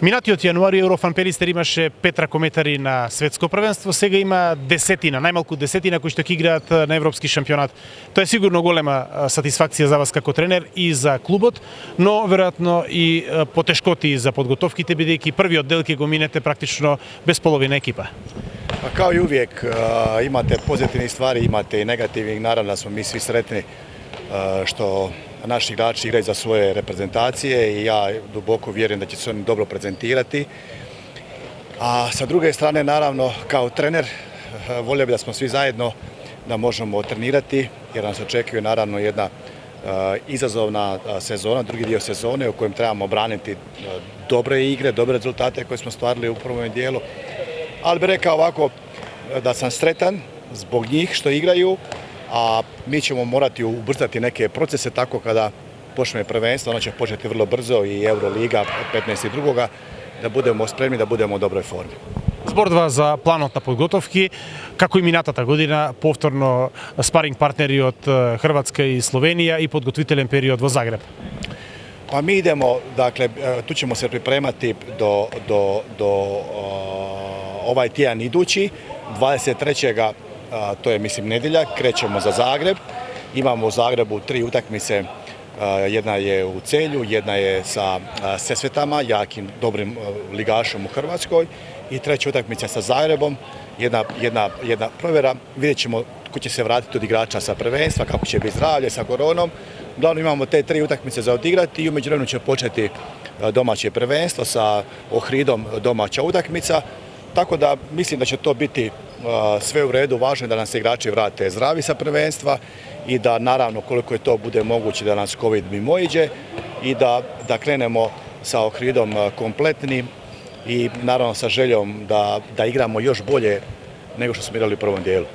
Минатиот јануари Еврофан Перистер имаше 5 ракометари на светско првенство, сега има десетина, најмалку десетина кои што ќе играат на европски шампионат. Тоа е сигурно голема сатисфакција за вас како тренер и за клубот, но веројатно и потешкоти за подготовките, бидејќи првиот дел ќе го минете практично без половина екипа. Pa kao i uvijek imate pozitivne stvari, imate i negativnih. Naravno da smo mi svi sretni što naši igrači igraju za svoje reprezentacije i ja duboko vjerujem da će se oni dobro prezentirati. A sa druge strane, naravno, kao trener, volio bih da smo svi zajedno da možemo trenirati, jer nas očekuje naravno jedna izazovna sezona, drugi dio sezone u kojem trebamo braniti dobre igre, dobre rezultate koje smo stvarili u prvom dijelu. Ali bih rekao ovako da sam sretan zbog njih što igraju, a mi ćemo morati ubrzati neke procese tako kada počne prvenstvo, ono će početi vrlo brzo i Euroliga 15.2. da budemo spremni, da budemo u dobroj formi. Зборува за планот на подготовки, како и минатата година, повторно спаринг партнери од Хрватска и Словенија и подготвителен период во Загреб. Pa mi idemo, dakle, tu ćemo se pripremati do ovaj tjedan idući, 23. To je mislim nedjelja, krećemo za Zagreb. Imamo u Zagrebu 3 utakmice, jedna je u Celju, jedna je sa Sesvetama, jakim, dobrim ligašom u Hrvatskoj i treća utakmica sa Zagrebom, jedna provjera. Vidjet ćemo ko će se vratiti od igrača sa prvenstva, kako će biti zdravlje sa koronom. Uglavnom imamo te 3 utakmice za odigrati i u međuvremenu će početi domaće prvenstvo sa Ohridom, domaća utakmica. Tako da mislim da će to biti sve u redu, važno je da nam se igrači vrate zdravi sa prvenstva i da naravno koliko je to bude moguće da nas COVID mimoiđe i da krenemo sa Ohridom kompletni i naravno sa željom da igramo još bolje nego što smo igrali u prvom dijelu.